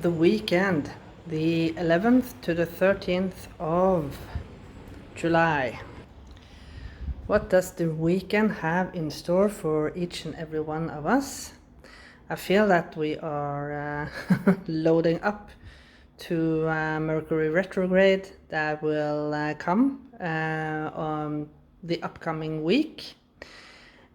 the weekend, the 11th to the 13th of July. What does the weekend have in store for each and every one of us? I feel that we are loading up to Mercury retrograde that will come on the upcoming week.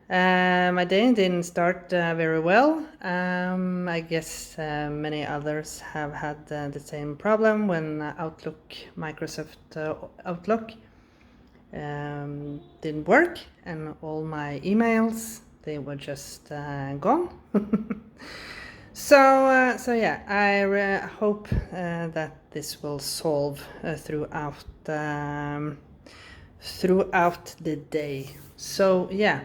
My day didn't start very well. I guess many others have had the same problem when Microsoft Outlook didn't work, and all my emails, they were just gone. So yeah, I hope that this will solve throughout the day. So yeah,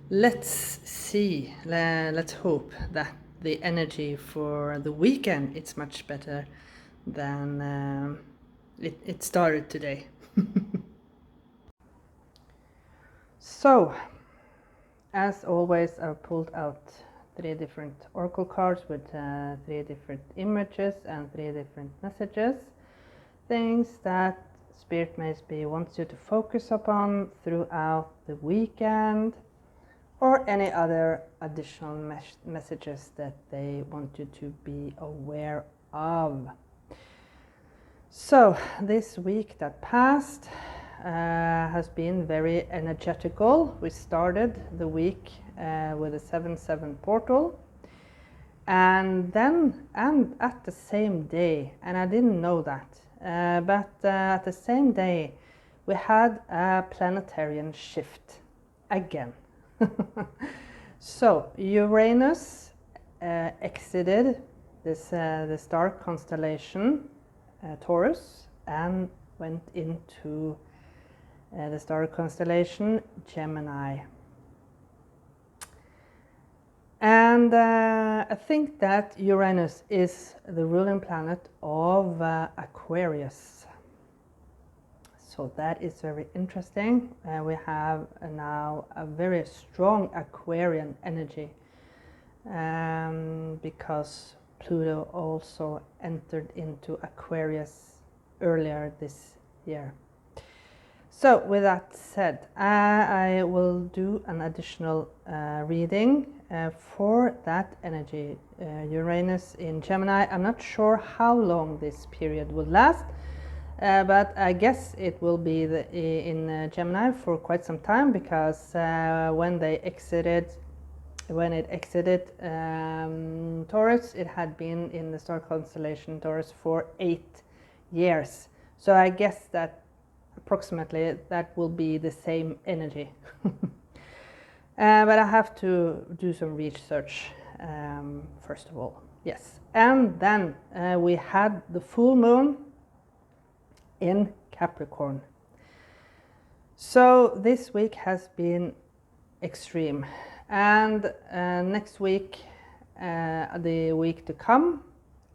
let's see. Let's hope that the energy for the weekend is much better than it started today. So, as always, I've pulled out 3 different oracle cards with 3 different images and 3 different messages. Things that Spirit maybe wants you to focus upon throughout the weekend, or any other additional messages that they want you to be aware of. So, this week that passed has been very energetical. We started the week with a 7-7 portal, and at the same day, and I didn't know that, but at the same day we had a planetary shift again. So Uranus exited the star constellation Taurus and went into the star constellation Gemini. And I think that Uranus is the ruling planet of Aquarius. So that is very interesting. We have now a very strong Aquarian energy because Pluto also entered into Aquarius earlier this year. So with that said, I will do an additional reading for that energy, Uranus in Gemini. I'm not sure how long this period will last, but I guess it will be in Gemini for quite some time, because when it exited Taurus, it had been in the star constellation Taurus for 8 years. So I guess that approximately that will be the same energy. But I have to do some research first of all. Yes, and then we had the full moon in Capricorn. So this week has been extreme, and next week, the week to come,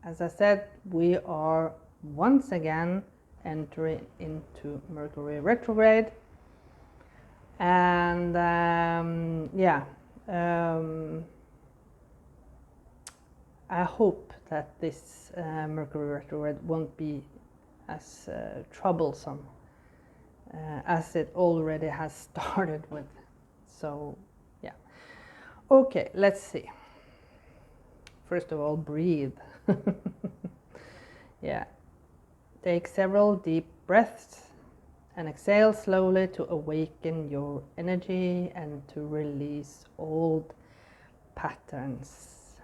as I said, we are once again entering into Mercury retrograde. And I hope that this Mercury retrograde won't be as troublesome as it already has started with. So yeah, okay, let's see. First of all, breathe. Yeah, take several deep breaths and exhale slowly to awaken your energy and to release old patterns.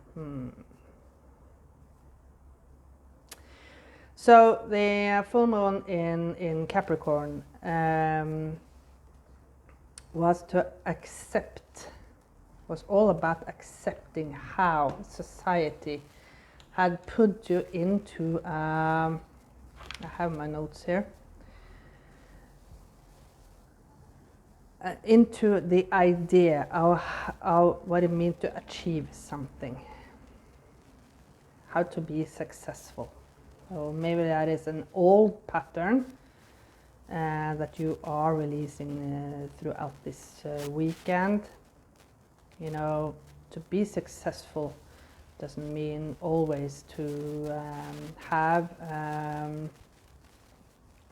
So the full moon in Capricorn was all about accepting how society had put you into, I have my notes here, into the idea of what it means to achieve something, how to be successful. So maybe that is an old pattern that you are releasing throughout this weekend. You know, to be successful, Doesn't mean always to have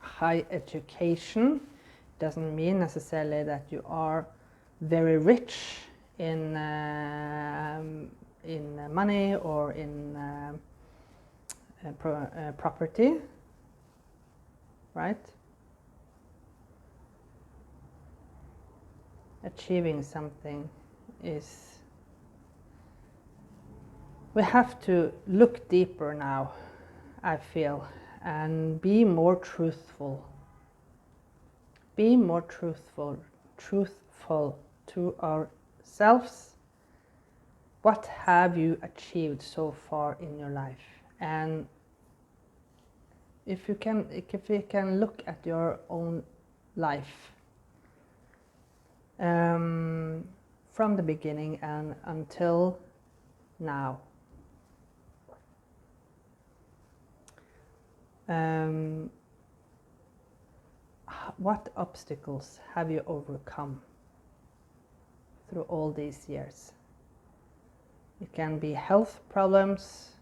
high education. Doesn't mean necessarily that you are very rich in money or in property, right? Achieving something is, we have to look deeper now, I feel, and be more truthful. Be more truthful to ourselves. What have you achieved so far in your life? And if you can look at your own life from the beginning and until now, what obstacles have you overcome through all these years? It can be health problems,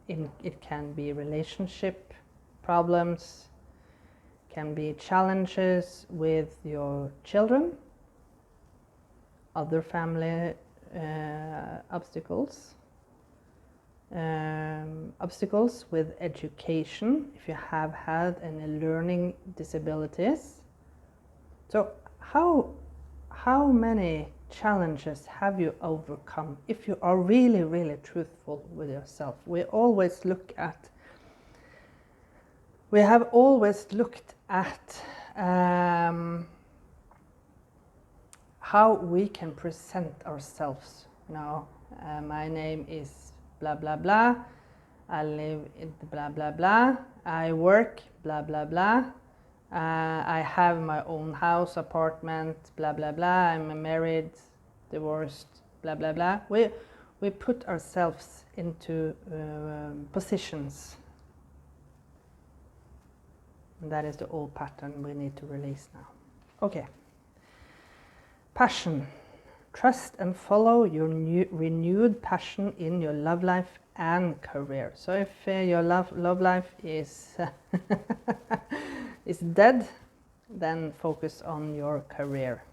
it can be relationship problems, can be challenges with your children, other family obstacles, obstacles with education, if you have had any learning disabilities. So how many challenges have you overcome? If you are really, really truthful with yourself, we have always looked at how we can present ourselves. You know, my name is blah blah blah, I live in blah blah blah, I work blah blah blah, I have my own house, apartment, blah blah blah, I'm married, divorced, blah blah blah. We put ourselves into positions. And that is the old pattern we need to release now. Okay. Passion. Trust and follow your renewed passion in your love life and career. So if your love life is is dead, then focus on your career.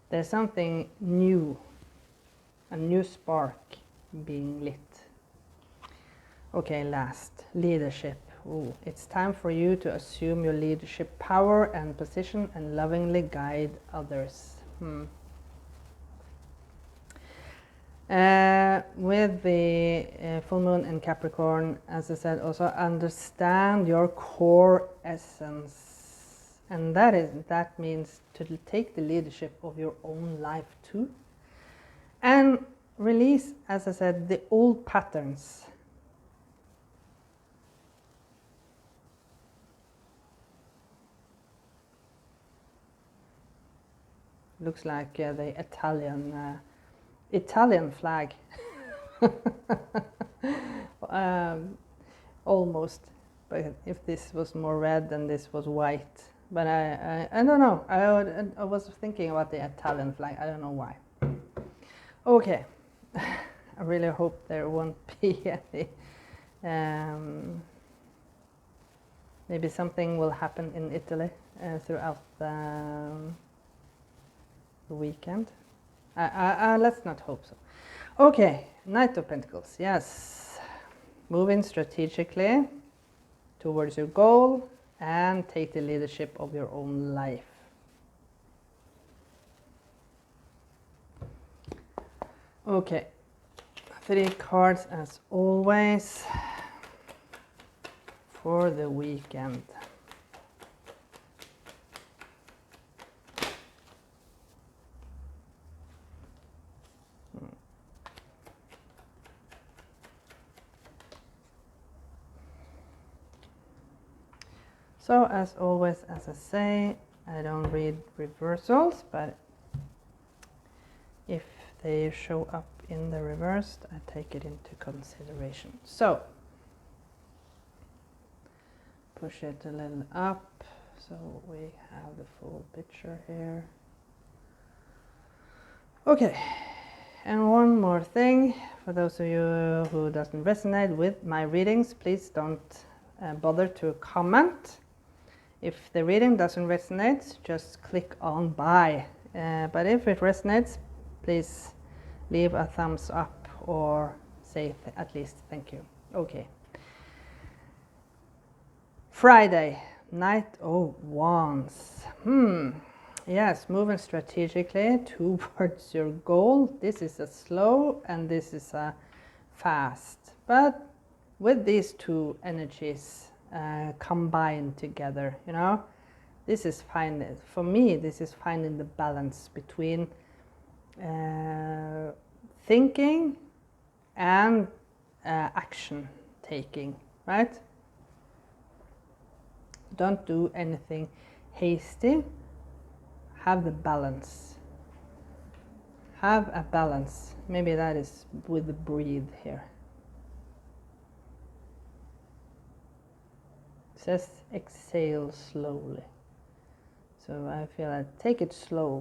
There's something new, a new spark being lit. Okay, last, leadership. Ooh, it's time for you to assume your leadership power and position and lovingly guide others. With the full moon in Capricorn, as I said, also understand your core essence, and that means to take the leadership of your own life too, and release, as I said, the old patterns. Looks like the Italian flag. Almost, but if this was more red and this was white. But I don't know. I was thinking about the Italian flag. I don't know why. Okay. I really hope there won't be any. Maybe something will happen in Italy throughout the weekend. Let's not hope so. Okay, Knight of Pentacles, yes. Moving strategically towards your goal and take the leadership of your own life. Okay, 3 cards as always for the weekend. So as always, as I say, I don't read reversals, but if they show up in the reversed, I take it into consideration. So push it a little up so we have the full picture here. Okay, and one more thing, for those of you who doesn't resonate with my readings, please don't bother to comment. If the reading doesn't resonate, just click on buy. But if it resonates, please leave a thumbs up or say at least thank you. Okay. Friday, Knight of Wands. Yes, moving strategically towards your goal. This is a slow and this is a fast. But with these two energies combined together, you know, this is finding, for me, this is finding the balance between thinking and action taking, right? Don't do anything hasty. Have the balance. Have a balance. Maybe that is with the breathe here. It says exhale slowly. So I feel like take it slow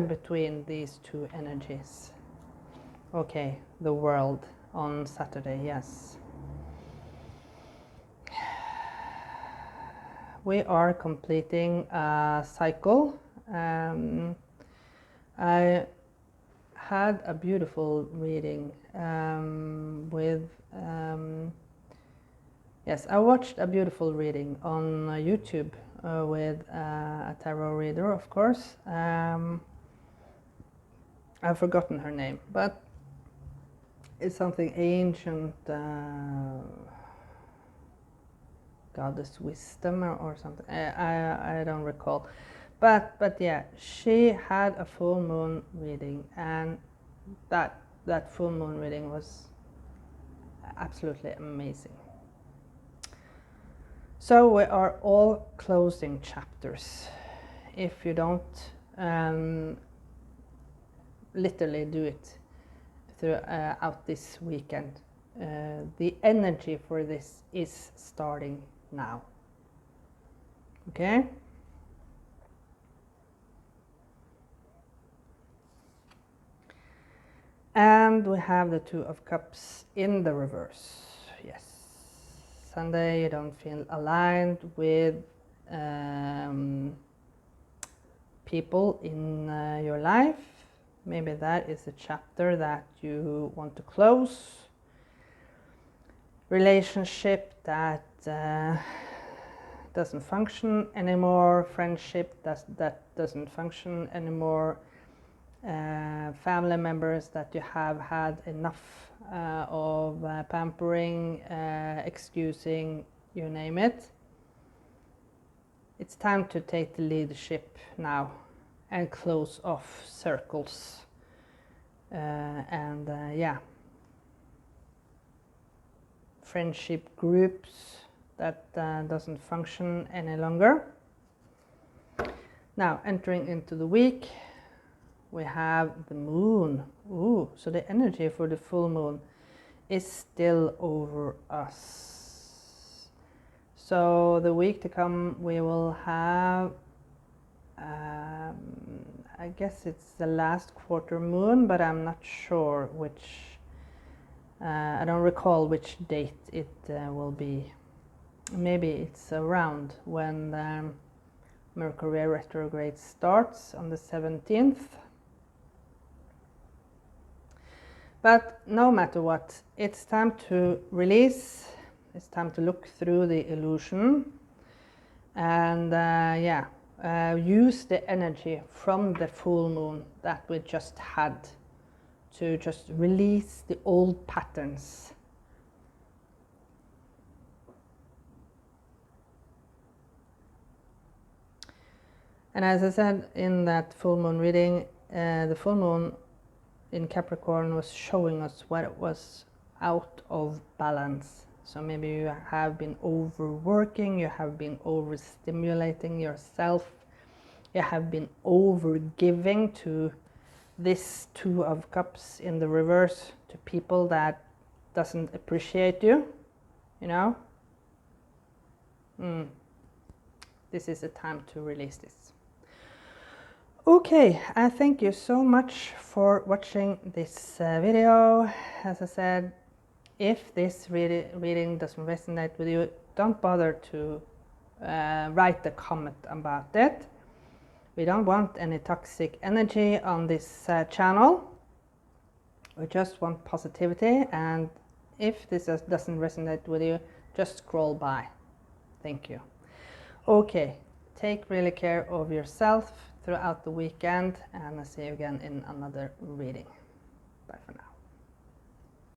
between these two energies. Okay, the world on Saturday, yes. We are completing a cycle. I had a beautiful reading yes, I watched a beautiful reading on YouTube with a tarot reader, of course. I've forgotten her name, but it's something ancient, goddess wisdom or something. I don't recall, but yeah, she had a full moon reading, and that full moon reading was absolutely amazing. So we are all closing chapters. If you don't literally do it throughout this weekend, the energy for this is starting now. Okay? And we have the Two of Cups in the reverse. Yes. Sunday, you don't feel aligned with people in your life. Maybe that is a chapter that you want to close. Relationship that doesn't function anymore. Friendship that doesn't function anymore. Family members that you have had enough of pampering, excusing, you name it. It's time to take the leadership now and close off circles. Yeah, friendship groups that doesn't function any longer. Now, entering into the week, we have the moon. Ooh, so the energy for the full moon is still over us. So the week to come, we will have, I guess it's the last quarter moon, but I'm not sure which, I don't recall which date it will be. Maybe it's around when Mercury retrograde starts on the 17th. But no matter what, it's time to release, it's time to look through the illusion and use the energy from the full moon that we just had to just release the old patterns. And as I said in that full moon reading, the full moon in Capricorn was showing us what was out of balance. So maybe you have been overworking, you have been overstimulating yourself, you have been overgiving to this Two of Cups in the reverse, to people that doesn't appreciate you, you know. This is a time to release this. Okay. Okay, I thank you so much for watching this video. As I said, if this reading doesn't resonate with you, don't bother to write a comment about it. We don't want any toxic energy on this channel. We just want positivity, and if this doesn't resonate with you, just scroll by. Thank you. Okay, take really care of yourself throughout the weekend, and I'll see you again in another reading. Bye for now.